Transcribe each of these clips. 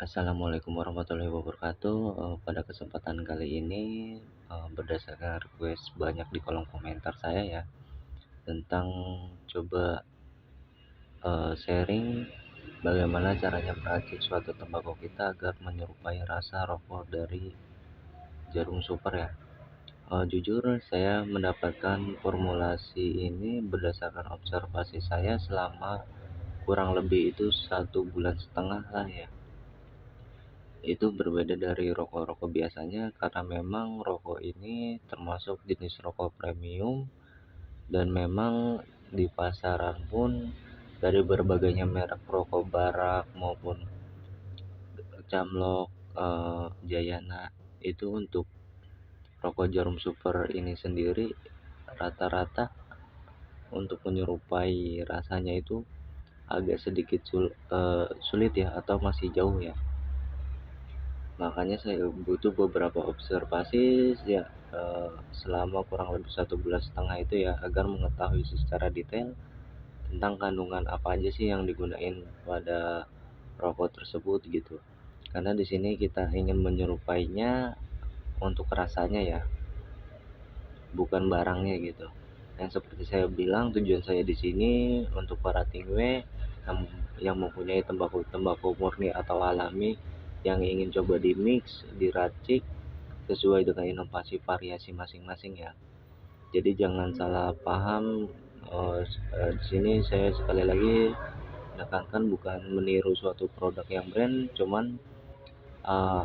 Assalamualaikum warahmatullahi wabarakatuh. Pada kesempatan kali ini, berdasarkan request banyak di kolom komentar saya ya, tentang coba sharing bagaimana caranya meracik suatu tembakau kita agar menyerupai rasa rokok dari Jarum Super ya. Jujur saya mendapatkan formulasi ini berdasarkan observasi saya selama kurang lebih itu 1,5 bulan lah ya. Itu berbeda dari rokok-rokok biasanya karena memang rokok ini termasuk jenis rokok premium, dan memang di pasaran pun dari berbagainya merek rokok barak maupun camlok, Jayana, itu untuk rokok Jarum Super ini sendiri rata-rata untuk menyerupai rasanya itu agak sedikit sulit ya, atau masih jauh ya. Makanya saya butuh beberapa observasi ya, selama kurang lebih 1,5 bulan itu ya, agar mengetahui secara detail tentang kandungan apa aja sih yang digunain pada rokok tersebut gitu. Karena di sini kita ingin menyerupainya untuk rasanya ya, bukan barangnya gitu. Yang seperti saya bilang, tujuan saya di sini untuk para tingwe yang mempunyai tembakau murni atau alami, yang ingin coba di mix, diracik sesuai dengan inovasi variasi masing-masing ya. Jadi jangan salah paham. Di sini saya sekali lagi menekankan bukan meniru suatu produk yang brand, cuman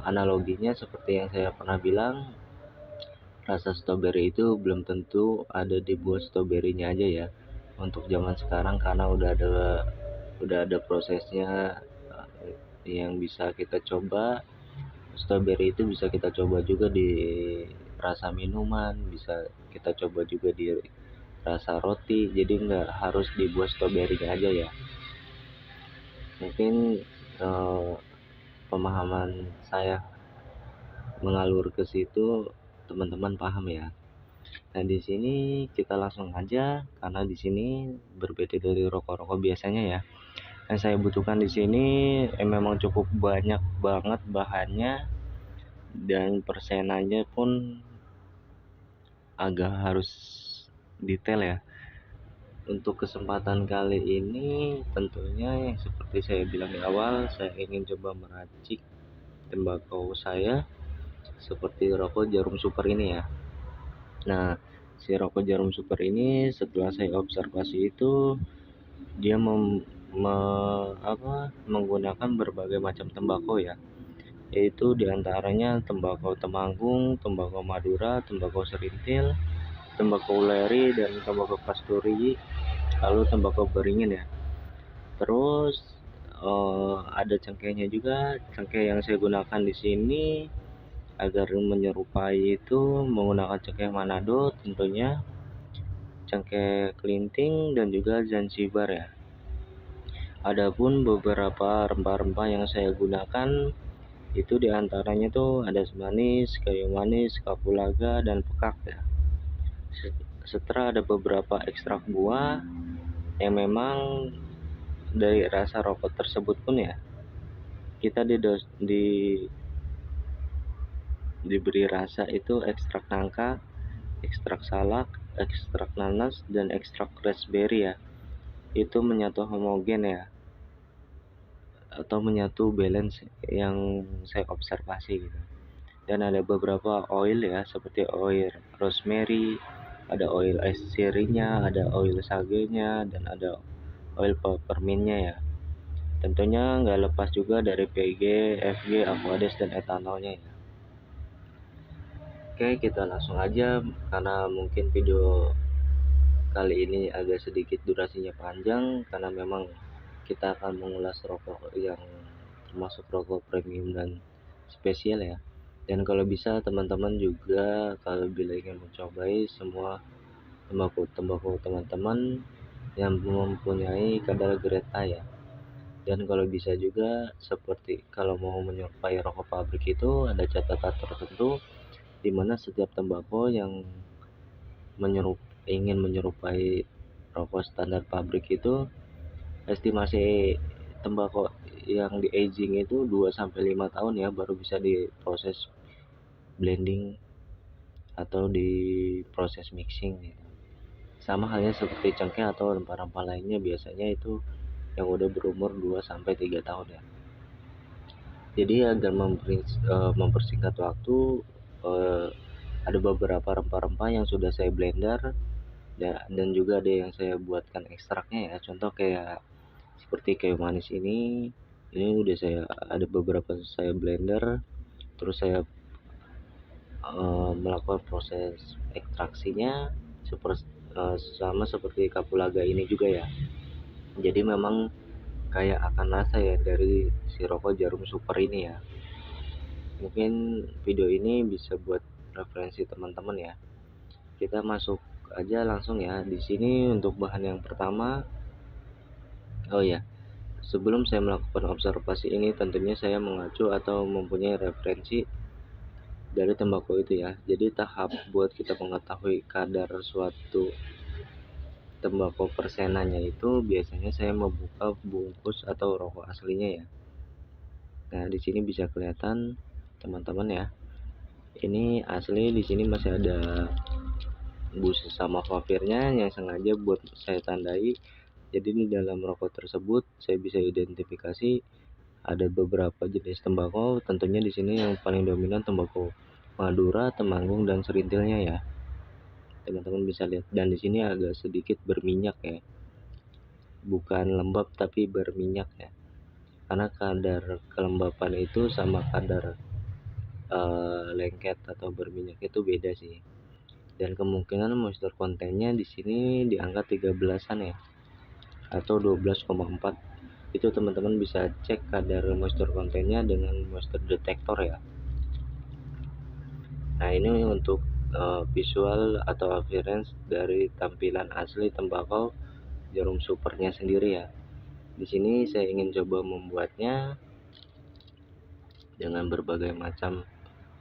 analoginya seperti yang saya pernah bilang, rasa stroberi itu belum tentu ada di buah stroberinya aja ya untuk zaman sekarang, karena udah ada prosesnya yang bisa kita coba. Stroberi itu bisa kita coba juga di rasa minuman, bisa kita coba juga di rasa roti, jadi nggak harus di buah stroberinya aja ya. Mungkin eh, pemahaman saya mengalur ke situ, teman-teman paham ya. Nah, di sini kita langsung aja, karena di sini berbeda dari rokok-rokok biasanya ya. Yang saya butuhkan di sini memang cukup banyak banget bahannya, dan persenannya pun agak harus detail ya. Untuk kesempatan kali ini tentunya yang seperti saya bilang di awal, saya ingin coba meracik tembakau saya seperti rokok Jarum Super ini ya. Nah, si rokok Jarum Super ini setelah saya observasi itu, dia menggunakan berbagai macam tembakau ya, yaitu diantaranya tembakau temanggung, tembakau madura, tembakau serintil, tembakau uleri, dan tembakau kasturi, lalu tembakau beringin ya. Terus ada cengkehnya juga. Cengkeh yang saya gunakan di sini agar menyerupai itu menggunakan cengkeh Manado tentunya, cengkeh kelinting, dan juga Zanzibar ya. Adapun beberapa rempah-rempah yang saya gunakan itu diantaranya tuh ada semanis, kayu manis, kapulaga, dan pekak ya. Setelah ada beberapa ekstrak buah yang memang dari rasa rokok tersebut pun ya, kita diberi rasa itu ekstrak nangka, ekstrak salak, ekstrak nanas, dan ekstrak raspberry ya. Itu menyatu homogen ya, atau menyatu balance yang saya observasi gitu. Dan ada beberapa oil ya, seperti oil rosemary, ada oil eserinya, ada oil sagenya, dan ada oil peppermintnya ya. Tentunya nggak lepas juga dari PG, FG, aquades, dan etanolnya ya. Oke, kita langsung aja, karena mungkin video kali ini agak sedikit durasinya panjang, karena memang kita akan mengulas rokok yang termasuk rokok premium dan spesial ya. Dan kalau bisa teman-teman juga, kalau bila ingin mencobai semua tembakau teman-teman yang mempunyai kadar grade A ya. Dan kalau bisa juga, seperti kalau mau menyerupai rokok pabrik itu ada catatan tertentu, di mana setiap tembakau yang ingin menyerupai rokok standar pabrik itu, estimasi tembakau yang di aging itu 2 sampai 5 tahun ya, baru bisa diproses blending atau diproses mixing gitu. Sama halnya seperti cengkeh atau rempah-rempah lainnya, biasanya itu yang udah berumur 2 sampai 3 tahun ya. Jadi agar mempersingkat waktu, ada beberapa rempah-rempah yang sudah saya blender dan juga ada yang saya buatkan ekstraknya ya. Contoh kayak seperti kayu manis ini udah ada beberapa saya blender, terus saya melakukan proses ekstraksinya sama seperti kapulaga ini juga ya. Jadi memang kayak akan rasa ya dari si rokok jarum super ini ya. Mungkin video ini bisa buat referensi teman-teman ya. Kita masuk aja langsung ya. Di sini untuk bahan yang pertama, oh ya, sebelum saya melakukan observasi ini tentunya saya mengacu atau mempunyai referensi dari tembakau itu ya. Jadi tahap buat kita mengetahui kadar suatu tembakau persenanya itu biasanya saya membuka bungkus atau rokok aslinya ya. Nah, di sini bisa kelihatan teman-teman ya. Ini asli, di sini masih ada busa sama vampirnya yang sengaja buat saya tandai. Jadi di dalam rokok tersebut saya bisa identifikasi ada beberapa jenis tembakau. Tentunya di sini yang paling dominan tembakau Madura, Temanggung, dan serintilnya ya. Teman-teman bisa lihat, dan di sini agak sedikit berminyak ya. Bukan lembab tapi berminyak ya. Karena kadar kelembapan itu sama kadar lengket atau berminyak itu beda sih. Dan kemungkinan moisture kontennya di sini di angka 13-an ya, atau 12,4. Itu teman-teman bisa cek kadar moisture kontennya dengan moisture detector ya. Nah, ini untuk visual atau appearance dari tampilan asli tembakau jarum supernya sendiri ya. Di sini saya ingin coba membuatnya dengan berbagai macam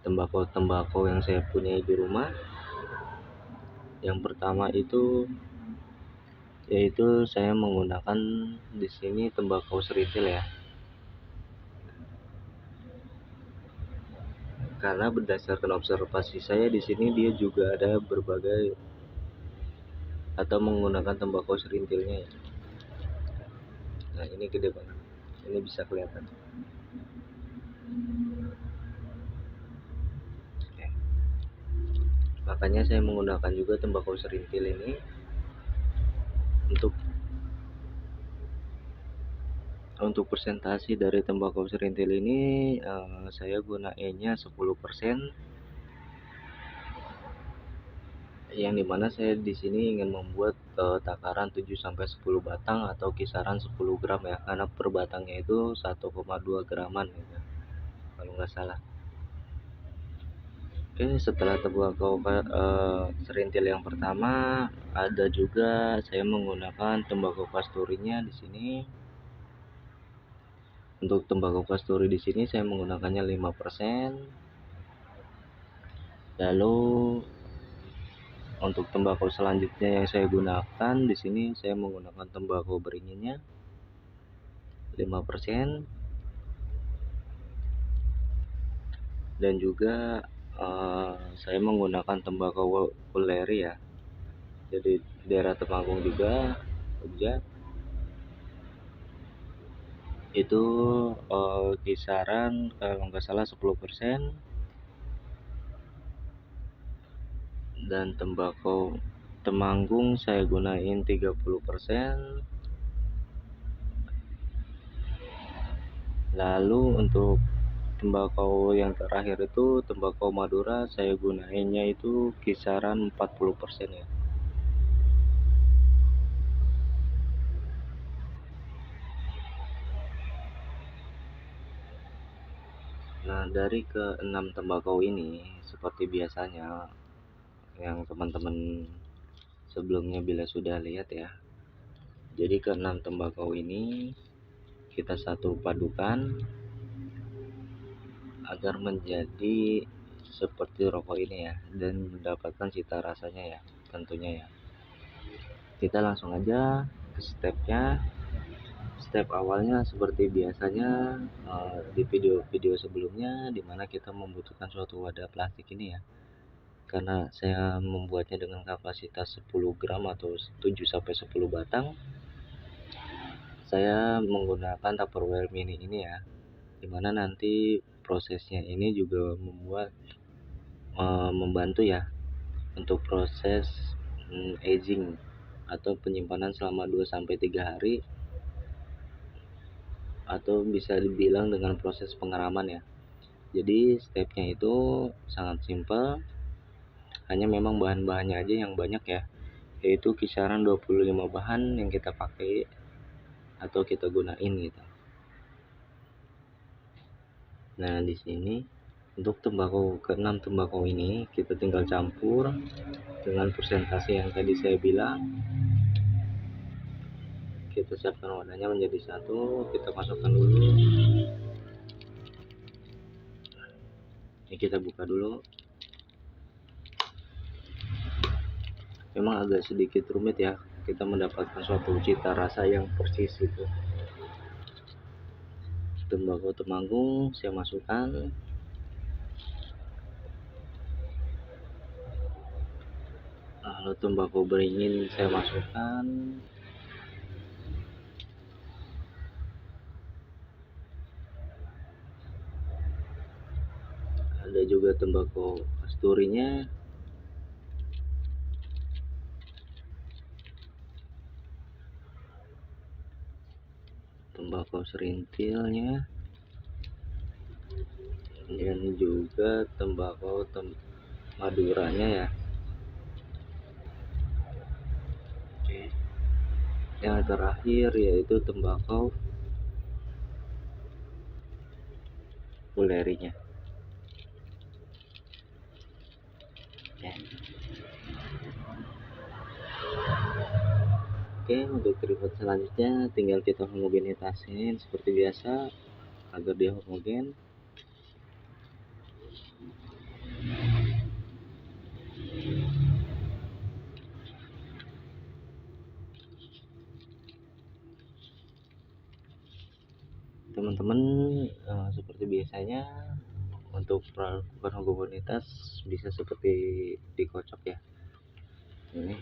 tembakau yang saya punyai di rumah. Yang pertama itu yaitu saya menggunakan di sini tembakau serintil ya. Karena berdasarkan observasi saya di sini dia juga ada berbagai atau menggunakan tembakau serintilnya ya. Nah, ini gede banget. Ini bisa kelihatan. Oke. Makanya saya menggunakan juga tembakau serintil ini untuk persentase dari tembakau serintil ini saya gunainnya 10%, yang dimana saya di sini ingin membuat takaran 7 sampai 10 batang atau kisaran 10 gram ya, karena per batangnya itu 1,2 graman gitu, kalau nggak salah. Oke, setelah tembakau serintil yang pertama, ada juga saya menggunakan tembakau kasturinya di sini. Untuk tembakau kasturi di sini saya menggunakannya 5%. Lalu untuk tembakau selanjutnya yang saya gunakan di sini saya menggunakan tembakau beringinnya 5%, dan juga saya menggunakan tembakau kuleri ya. Jadi daerah Temanggung juga, Jogja. Itu kisaran kalau nggak salah 10%, dan tembakau Temanggung saya gunain 30%. Lalu untuk tembakau yang terakhir itu tembakau Madura saya gunainnya itu kisaran 40% ya. Nah, dari ke-6 tembakau ini seperti biasanya yang teman-teman sebelumnya bila sudah lihat ya. Jadi ke-6 tembakau ini kita satu padukan agar menjadi seperti rokok ini ya, dan mendapatkan cita rasanya ya tentunya ya. Kita langsung aja ke stepnya. step awalnya seperti biasanya di video-video sebelumnya, dimana kita membutuhkan suatu wadah plastik ini ya. Karena saya membuatnya dengan kapasitas 10 gram atau 7 sampai 10 batang, saya menggunakan Tupperware mini ini ya, dimana nanti prosesnya ini juga membantu ya untuk proses aging atau penyimpanan selama 2 sampai 3 hari, atau bisa dibilang dengan proses pengeraman ya. Jadi stepnya itu sangat simpel, hanya memang bahan-bahannya aja yang banyak ya, yaitu kisaran 25 bahan yang kita pakai atau kita gunain gitu. Nah, di sini untuk keenam tembakau ini kita tinggal campur dengan persentase yang tadi saya bilang. Kita siapkan wadahnya menjadi satu, kita masukkan dulu. Ini kita buka dulu. Memang agak sedikit rumit ya kita mendapatkan suatu cita rasa yang persis itu. Tembakau temanggung saya masukkan, lalu tembakau beringin saya masukkan, ada juga tembakau kasturinya, tembakau serintilnya, dan juga tembakau maduranya ya. Oke. Yang terakhir yaitu tembakau ulerinya. Ya. Oke, untuk tripod selanjutnya tinggal kita homogenitasin seperti biasa agar dia homogen. Teman-teman, seperti biasanya untuk melakukan homogenitas bisa seperti dikocok ya. Ini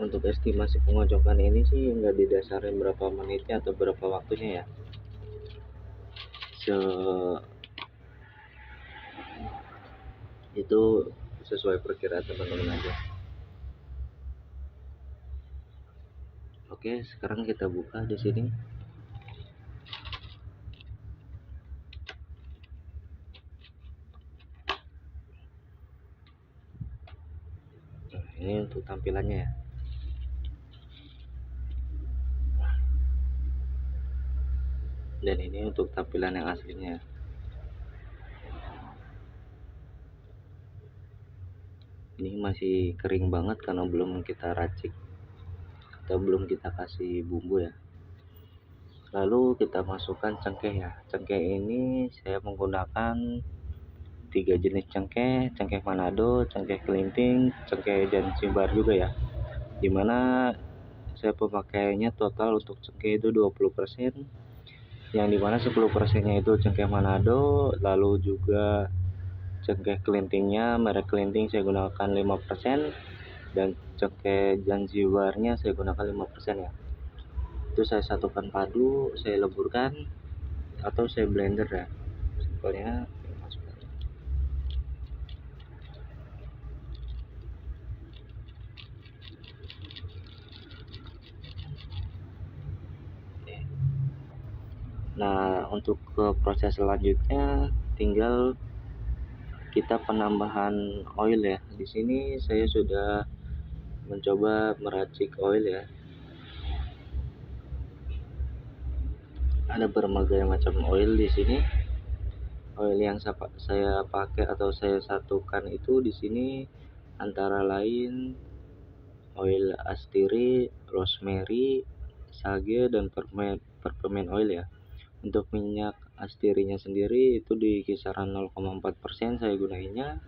untuk estimasi pengocokan ini sih nggak didasarin berapa menitnya atau berapa waktunya ya. Itu sesuai perkiraan teman-teman aja. Oke, sekarang kita buka di sini. Nah, ini untuk tampilannya ya. Dan ini untuk tampilan yang aslinya. Ini masih kering banget karena belum kita racik atau belum kita kasih bumbu ya. Lalu kita masukkan cengkeh ya. Cengkeh ini saya menggunakan 3 jenis cengkeh, cengkeh Manado, cengkeh Kelinting, cengkeh Zanzibar juga ya. Dimana saya pemakaiannya total untuk cengkeh itu 20%, yang dimana 10%-nya itu cengkeh Manado, lalu juga cengkeh Kelintingnya, merek Kelinting saya gunakan 5%, dan cengkeh Zanzibarnya saya gunakan 5% ya. Itu saya satukan padu, saya leburkan atau saya blender ya. Simpelnya masukkan. Nah, untuk ke proses selanjutnya tinggal kita penambahan oil ya. Di sini saya sudah mencoba meracik oil ya. Ada berbagai macam oil di sini. Oil yang saya pakai atau saya satukan itu di sini antara lain oil astiri, rosemary, sage, dan peppermint oil ya. Untuk minyak astirinya sendiri itu di kisaran 0,4% saya gunainnya.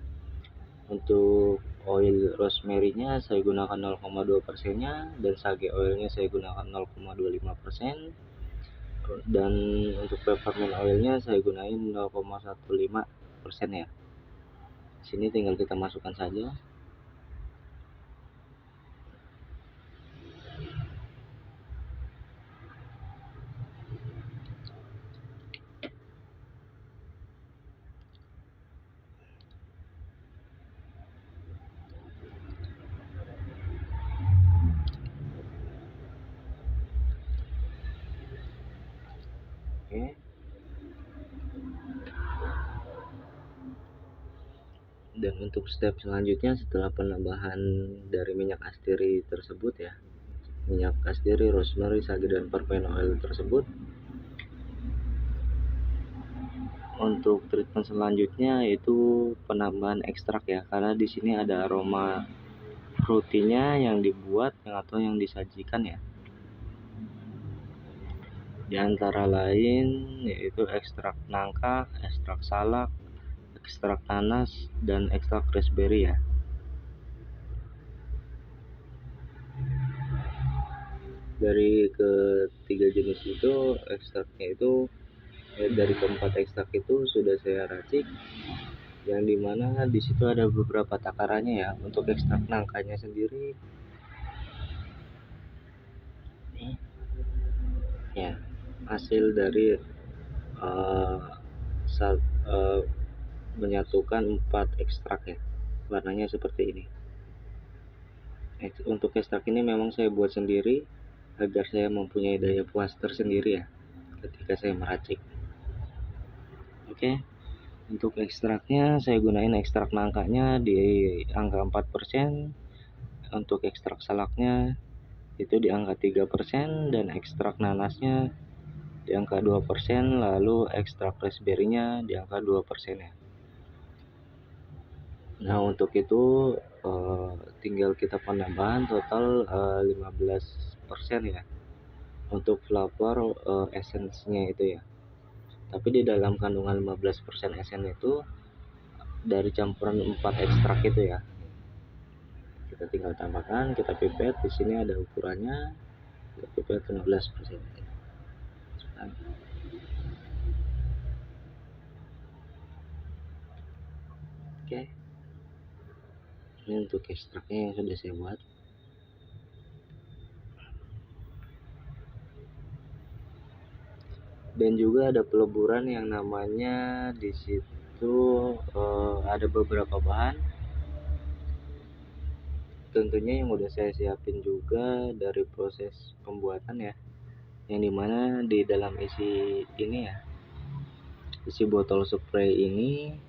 Untuk oil rosemary-nya saya gunakan 0,2%-nya, dan sage oilnya saya gunakan 0,25%, dan untuk peppermint oilnya saya gunain 0,15% ya. Sini tinggal kita masukkan saja. Oke. Dan untuk step selanjutnya setelah penambahan dari minyak astiri tersebut ya, minyak astiri, rosemary, sage, dan peppermint oil tersebut, untuk treatment selanjutnya yaitu penambahan ekstrak ya, karena di sini ada aroma fruitynya yang dibuat atau yang disajikan ya. Di antara lain yaitu ekstrak nangka, ekstrak salak, ekstrak nanas, dan ekstrak raspberry ya. Dari ketiga jenis itu, ekstraknya itu dari keempat ekstrak itu sudah saya racik, yang dimana di situ ada beberapa takarannya ya. Untuk ekstrak nangkanya sendiri ya, hasil dari menyatukan 4 ekstrak ya, warnanya seperti ini. Untuk ekstrak ini memang saya buat sendiri agar saya mempunyai daya puas tersendiri ya ketika saya meracik. Oke. Untuk ekstraknya saya gunain ekstrak nangkanya di angka 4%, untuk ekstrak salaknya itu di angka 3%, dan ekstrak nanasnya di angka 2%, lalu ekstrak raspberry-nya di angka 2% ya. Nah, untuk itu tinggal kita penambahan total 15% ya untuk flavor essence-nya itu ya. Tapi di dalam kandungan 15% essence itu dari campuran 4 ekstrak itu ya. Kita tinggal tambahkan, kita pipet. Di sini ada ukurannya, kita pipet 15%. Oke. Ini untuk ekstraknya yang sudah saya buat. Dan juga ada peleburan yang namanya di situ ada beberapa bahan. Tentunya yang udah saya siapin juga dari proses pembuatan ya, yang dimana di dalam isi ini ya, isi botol spray ini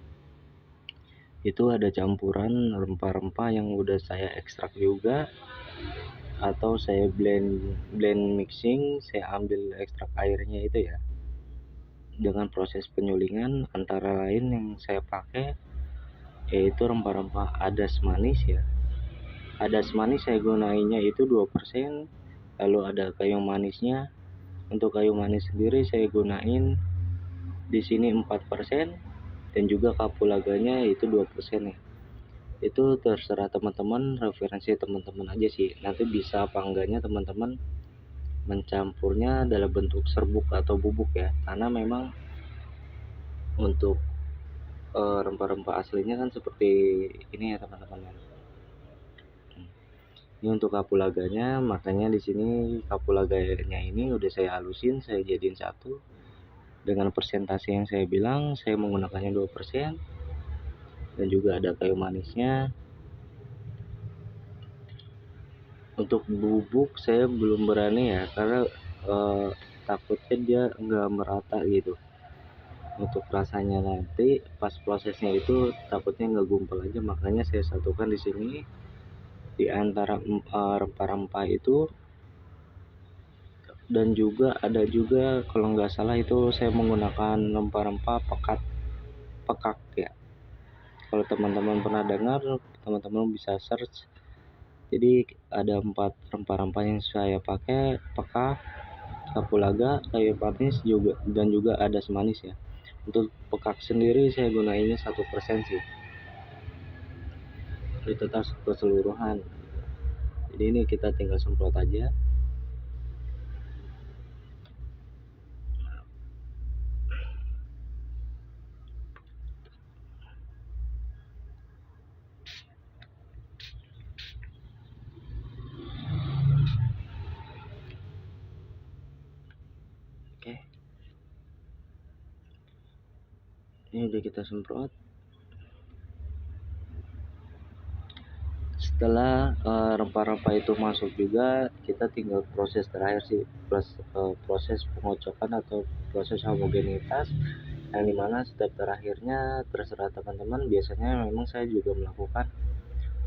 itu ada campuran rempah-rempah yang udah saya ekstrak juga, atau saya blend mixing. Saya ambil ekstrak airnya itu ya, dengan proses penyulingan. Antara lain yang saya pakai yaitu rempah-rempah adas manis ya. Adas manis saya gunainnya itu 2%, lalu ada kayu manisnya. Untuk kayu manis sendiri saya gunain di sini 4%, dan juga kapulaganya itu 2% ya. Itu terserah teman-teman, referensi teman-teman aja sih. Nanti bisa apa enggaknya teman-teman mencampurnya dalam bentuk serbuk atau bubuk ya, karena memang untuk rempah-rempah aslinya kan seperti ini ya teman-teman. Ini untuk kapulaganya, makanya di sini kapulaganya ini udah saya halusin, saya jadiin satu dengan persentase yang saya bilang. Saya menggunakannya 2%, dan juga ada kayu manisnya. Untuk bubuk saya belum berani ya, karena takutnya dia enggak merata gitu. Untuk rasanya nanti pas prosesnya itu takutnya nggak gumpal aja, makanya saya satukan di sini di antara rempah-rempah itu. Dan juga ada juga kalau nggak salah itu saya menggunakan rempah-rempah pekak ya. Kalau teman-teman pernah dengar, teman-teman bisa search. Jadi ada 4 rempah-rempah yang saya pakai: pekak, kapulaga, kayu manis juga dan juga ada semanis ya. Untuk pekak sendiri saya gunainnya 1% sih. Itu tas keseluruhan. Jadi ini kita tinggal semprot aja. Oke. Ini udah kita semprot. Setelah rempah-rempah itu masuk juga, kita tinggal proses terakhir sih, proses pengocokan atau proses homogenitas, yang dimana step terakhirnya terserah teman-teman. Biasanya memang saya juga melakukan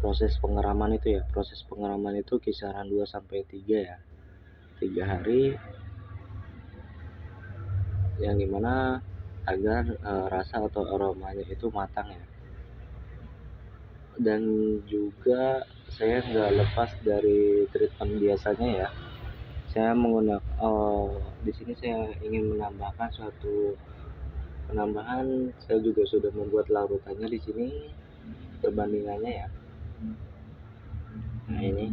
proses pengeraman itu ya. Proses pengeraman itu kisaran 2-3 ya, 3 hari, yang dimana agar rasa atau aromanya itu matang ya. Dan juga saya nggak lepas dari treatment biasanya ya. Saya menggunakan di sini saya ingin menambahkan suatu penambahan. Saya juga sudah membuat larutannya di sini, perbandingannya ya. Nah ini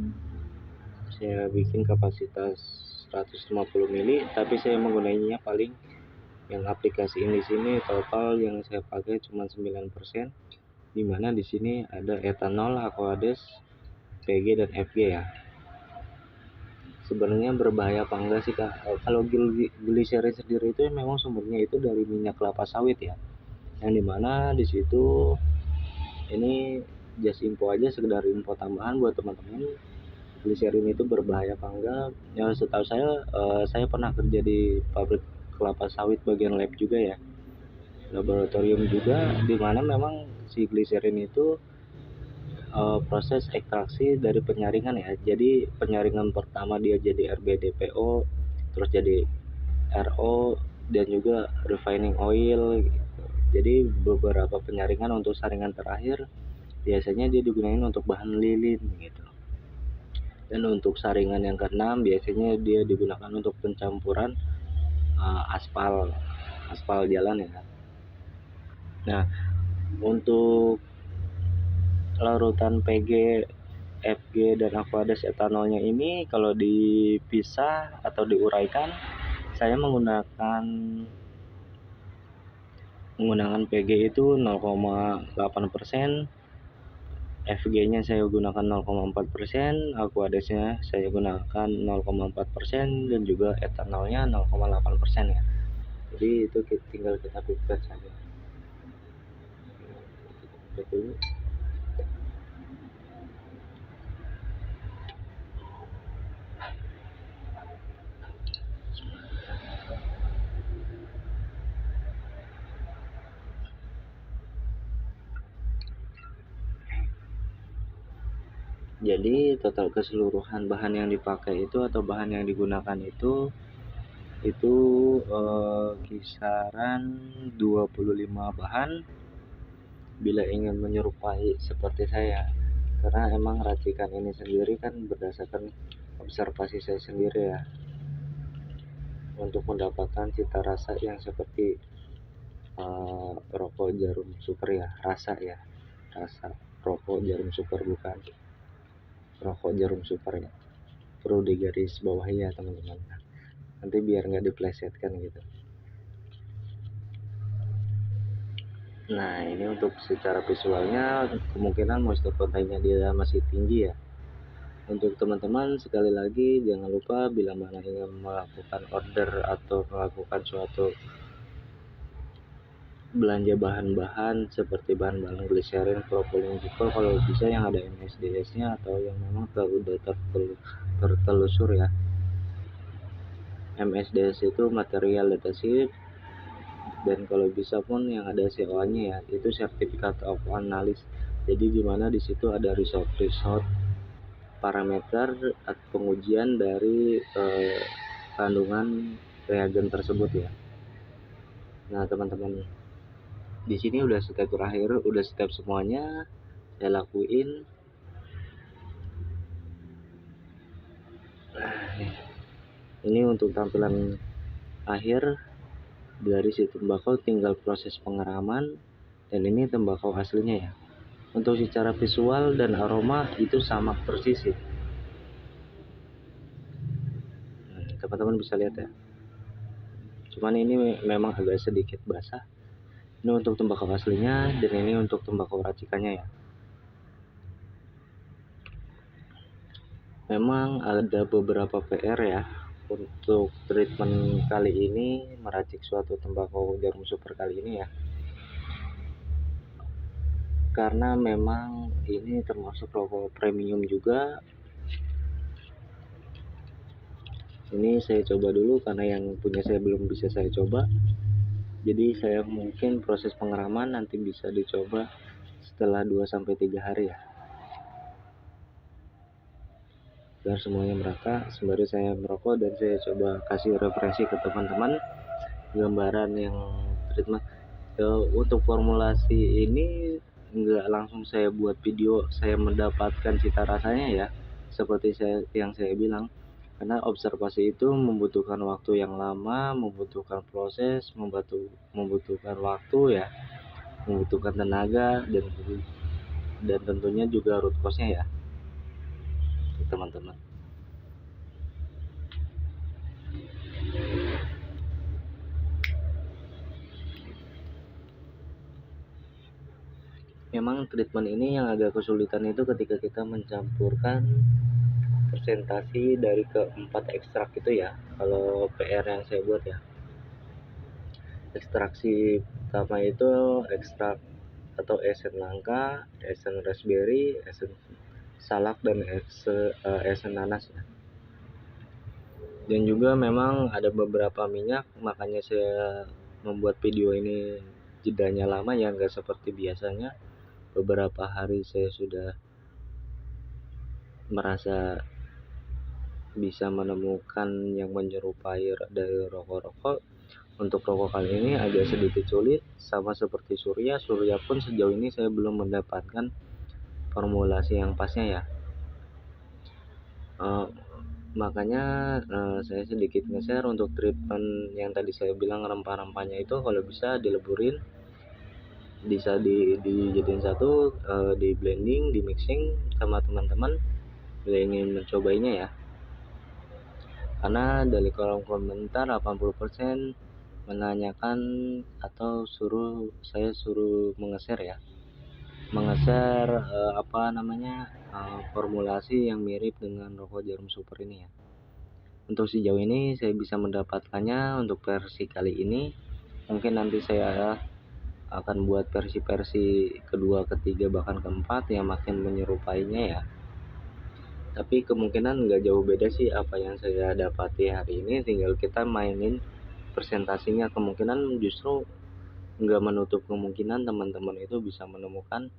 saya bikin kapasitas 150 ml, tapi saya menggunakannya paling yang aplikasi ini di sini total yang saya pakai cuma 9%, dimana di sini ada etanol, Aquades, PG dan FG ya. Sebenarnya berbahaya apa enggak sih Kak? Kalau gliserin sendiri itu memang sumbernya itu dari minyak kelapa sawit ya. Yang dimana di situ ini just info aja, sekedar info tambahan buat teman-teman. Gliserin itu berbahaya apa enggak? Yang setahu saya pernah kerja di pabrik kelapa sawit bagian lab juga ya, laboratorium juga, dimana memang si gliserin itu proses ekstraksi dari penyaringan ya. Jadi penyaringan pertama dia jadi RBDPO, terus jadi RO, dan juga refining oil gitu. Jadi beberapa penyaringan untuk saringan terakhir biasanya dia digunakan untuk bahan lilin gitu. Dan untuk saringan yang keenam biasanya dia digunakan untuk pencampuran aspal jalan ya. Nah, untuk larutan PG, FG dan Aquades etanolnya ini kalau dipisah atau diuraikan, saya menggunakan PG itu 0,8%, FG-nya saya gunakan 0,4%, Aquadesnya saya gunakan 0,4%, dan juga etanolnya 0,8% ya. Jadi itu tinggal kita pipet saja. Pipet dulu. Jadi total keseluruhan bahan yang dipakai itu atau bahan yang digunakan itu kisaran 25 bahan bila ingin menyerupai seperti saya. Karena emang racikan ini sendiri kan berdasarkan observasi saya sendiri ya, untuk mendapatkan cita rasa yang seperti rokok Jarum Super ya, rasa rokok Jarum Super, bukan rokok Jarum Super ya. Perlu digaris bawahi ya teman-teman, nanti biar nggak diplesetkan gitu. Nah ini untuk secara visualnya kemungkinan moisture content-nya dia masih tinggi ya. Untuk teman-teman sekali lagi jangan lupa bila mana ingin melakukan order atau melakukan suatu belanja bahan-bahan seperti bahan-bahan gliserin, propylene glycol, kalau bisa yang ada MSDS-nya atau yang memang udah tertelusur ya. MSDS itu material adhesive, dan kalau bisa pun yang ada COA-nya ya, itu Certificate of Analysis. Jadi dimana di situ ada result parameter atau pengujian dari kandungan reagen tersebut ya. Nah teman-teman, di sini udah step terakhir, udah step semuanya saya lakuin. Nah, Ini untuk tampilan akhir dari si tembakau, tinggal proses pengeraman, dan ini tembakau aslinya ya. Untuk secara visual dan aroma itu sama persis sih. Teman-teman bisa lihat ya. Cuman ini memang agak sedikit basah. Ini untuk tembakau aslinya, dan ini untuk tembakau racikannya ya. Memang ada beberapa PR ya untuk treatment kali ini, meracik suatu tembakau jarum super kali ini ya. Karena memang ini termasuk rokok premium juga. Ini saya coba dulu karena yang punya saya belum bisa saya coba. Jadi saya mungkin proses pengeraman nanti bisa dicoba setelah 2-3 hari ya. Biar semuanya merata sembari saya merokok, dan saya coba kasih referensi ke teman-teman gambaran yang treatment. Untuk formulasi ini nggak langsung saya buat video saya mendapatkan cita rasanya ya, seperti yang saya bilang, karena observasi itu membutuhkan waktu yang lama, membutuhkan proses, membutuhkan waktu ya, membutuhkan tenaga, dan tentunya juga root cause-nya ya teman-teman. Memang treatment ini yang agak kesulitan itu ketika kita mencampurkan presentasi dari keempat ekstrak itu ya. Kalau PR yang saya buat ya, ekstraksi pertama itu ekstrak atau esen langka, esen raspberry, esen salak, dan esen nanas ya. Dan juga memang ada beberapa minyak, makanya saya membuat video ini jedanya lama ya, nggak seperti biasanya. Beberapa hari saya sudah merasa bisa menemukan yang menyerupai dari rokok-rokok. Untuk rokok kali ini agak sedikit sulit, sama seperti Surya pun sejauh ini saya belum mendapatkan formulasi yang pasnya ya. Makanya saya sedikit nge-share untuk treatment yang tadi saya bilang, rempah-rempahnya itu kalau bisa dileburin, bisa dijadiin satu, di blending, di mixing sama teman-teman bila ingin mencobainya ya. Karena dari kolom komentar 80% menanyakan atau saya suruh mengeser ya, formulasi yang mirip dengan rokok jarum super ini ya. Untuk sejauh ini saya bisa mendapatkannya untuk versi kali ini. Mungkin nanti saya akan buat versi-versi kedua, ketiga, bahkan keempat yang makin menyerupainya ya. Tapi kemungkinan nggak jauh beda sih apa yang saya dapati hari ini, tinggal kita mainin presentasinya. Kemungkinan justru nggak menutup kemungkinan teman-teman itu bisa menemukan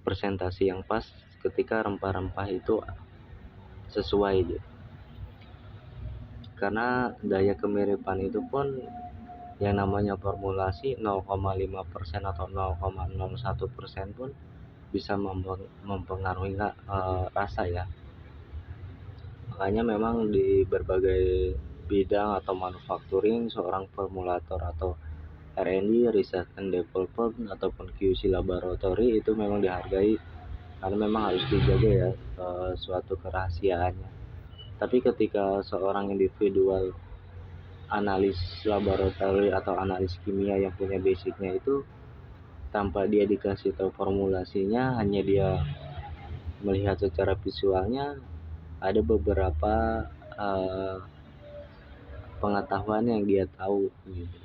presentasi yang pas ketika rempah-rempah itu sesuai gitu. Karena daya kemiripan itu pun yang namanya formulasi 0,5% atau 0,01% pun bisa mempengaruhi rasa ya. Makanya memang di berbagai bidang atau manufacturing, seorang formulator atau R&D, Research and Development, ataupun QC laboratory itu memang dihargai, karena memang harus dijaga ya suatu kerahasiaannya. Tapi ketika seorang individual analis laboratori atau analis kimia yang punya basicnya itu, tanpa dia dikasih tahu formulasinya, hanya dia melihat secara visualnya, ada beberapa pengetahuan yang dia tahu gitu.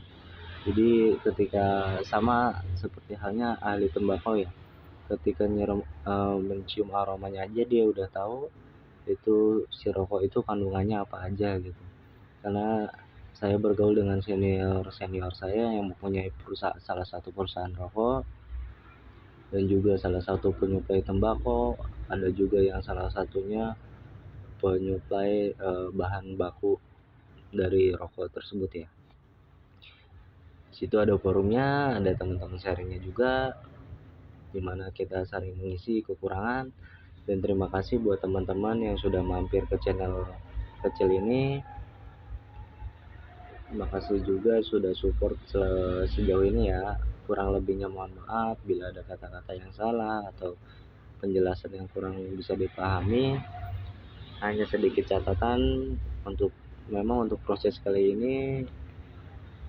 Jadi ketika sama seperti halnya ahli tembakau ya, ketika mencium aromanya aja dia udah tahu itu si rokok itu kandungannya apa aja gitu. Karena saya bergaul dengan senior saya yang mempunyai salah satu perusahaan rokok, dan juga salah satu penyuplai tembakau, ada juga yang salah satunya penyuplai bahan baku dari rokok tersebut ya. Situ ada forumnya, ada teman-teman sharingnya juga, dimana kita saling mengisi kekurangan. Dan terima kasih buat teman-teman yang sudah mampir ke channel kecil ini. makasih juga sudah support sejauh ini ya. Kurang lebihnya mohon maaf bila ada kata-kata yang salah atau penjelasan yang kurang bisa dipahami. Hanya sedikit catatan untuk memang untuk proses kali ini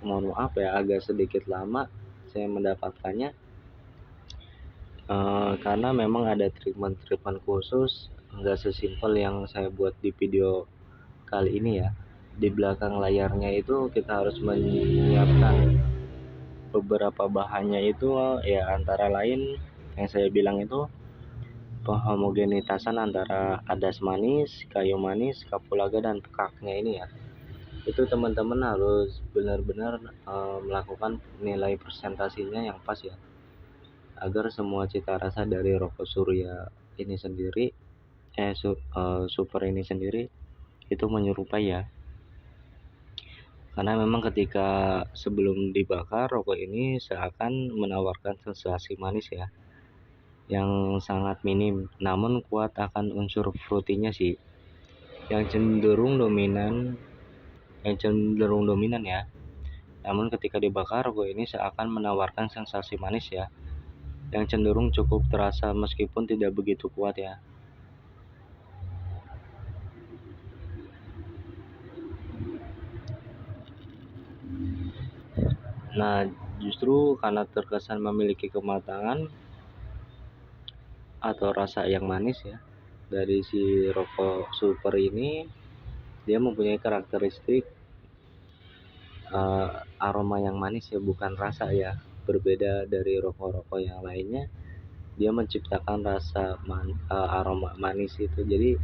mohon maaf ya agak sedikit lama saya mendapatkannya, karena memang ada treatment khusus, nggak sesimpel yang saya buat di video kali ini ya. Di belakang layarnya itu kita harus menyiapkan beberapa bahannya itu ya, antara lain yang saya bilang itu penghomogenitasan antara adas manis, kayu manis, kapulaga dan pekaknya ini ya. Itu teman-teman harus benar-benar melakukan nilai presentasinya yang pas ya, agar semua cita rasa dari rokok Surya ini sendiri super ini sendiri itu menyerupai ya. Karena memang ketika sebelum dibakar, rokok ini seakan menawarkan sensasi manis ya, yang sangat minim, namun kuat akan unsur fruitynya sih, yang cenderung dominan ya. Namun ketika dibakar, rokok ini seakan menawarkan sensasi manis ya, yang cenderung cukup terasa meskipun tidak begitu kuat ya. Nah, justru karena terkesan memiliki kematangan atau rasa yang manis ya dari si rokok super ini, dia mempunyai karakteristik aroma yang manis ya, bukan rasa ya. Berbeda dari rokok-rokok yang lainnya, dia menciptakan rasa aroma manis itu. Jadi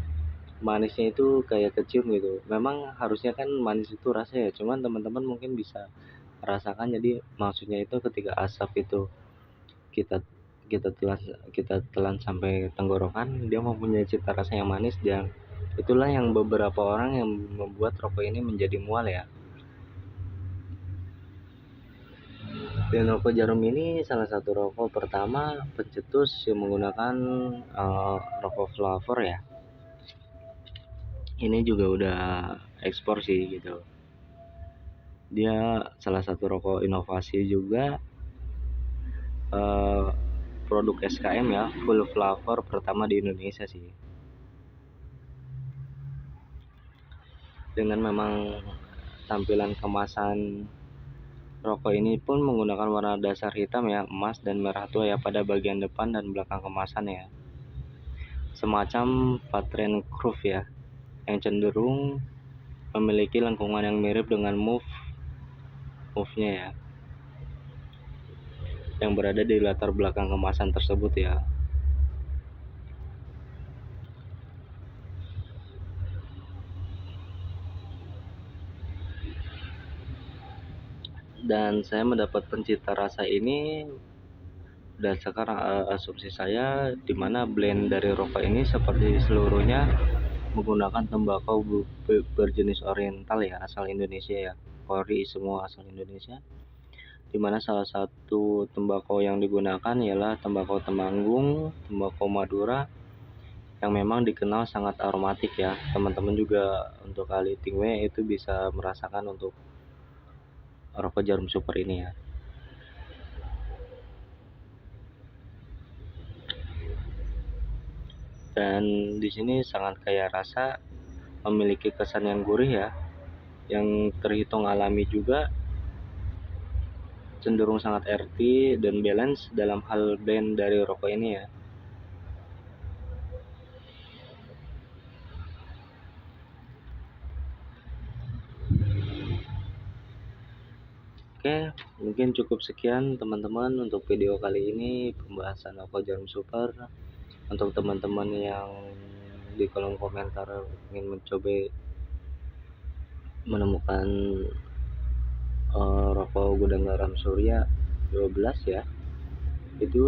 manisnya itu kayak kecium gitu. Memang harusnya kan manis itu rasa ya, cuman teman-teman mungkin bisa rasakan. Jadi maksudnya itu ketika asap itu kita kita telan sampai tenggorokan, dia mempunyai cita rasa yang manis, dan itulah yang beberapa orang yang membuat rokok ini menjadi mual ya. Dan rokok jarum ini salah satu rokok pertama pencetus yang menggunakan rokok flavor ya. Ini juga udah ekspor sih gitu. Dia salah satu rokok inovasi juga, produk SKM ya, full flavor pertama di Indonesia sih. Dengan memang tampilan kemasan rokok ini pun menggunakan warna dasar hitam ya, emas dan merah tua ya pada bagian depan dan belakang kemasan ya. Semacam pattern groove ya, yang cenderung memiliki lengkungan yang mirip dengan move-nya ya, yang berada di latar belakang kemasan tersebut ya. Dan saya mendapat pencipta rasa ini berdasarkan asumsi saya, di mana blend dari rokok ini seperti seluruhnya menggunakan tembakau berjenis oriental ya, asal Indonesia ya, ori semua asal Indonesia, di mana salah satu tembakau yang digunakan ialah tembakau Temanggung, tembakau Madura, yang memang dikenal sangat aromatik ya. Teman-teman juga untuk kali tingwe itu bisa merasakan untuk rokok jarum super ini ya. Dan di sini sangat kaya rasa, memiliki kesan yang gurih ya, yang terhitung alami juga, cenderung sangat earthy dan balance dalam hal blend dari rokok ini ya. Oke, mungkin cukup sekian teman-teman untuk video kali ini, pembahasan rokok jarum super. Untuk teman-teman yang di kolom komentar ingin mencoba menemukan rokok gudang garam Surya 12 ya, itu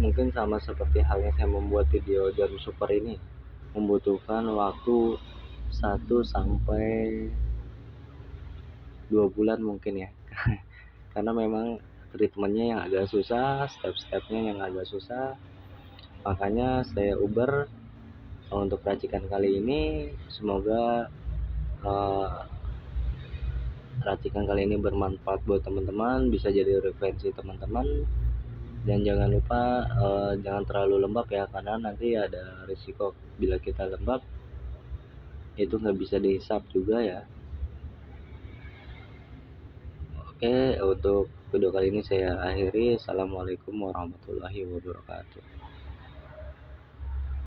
mungkin sama seperti halnya saya membuat video jarum super ini, membutuhkan waktu 1 sampai 2 bulan mungkin ya. Karena memang treatmentnya yang agak susah, step-stepnya yang agak susah, makanya saya uber untuk racikan kali ini. Semoga racikan kali ini bermanfaat buat teman-teman, bisa jadi referensi teman-teman. Dan jangan lupa jangan terlalu lembab ya, karena nanti ada risiko bila kita lembab itu nggak bisa dihisap juga ya. Oke, untuk video kali ini saya akhiri. Assalamualaikum warahmatullahi wabarakatuh.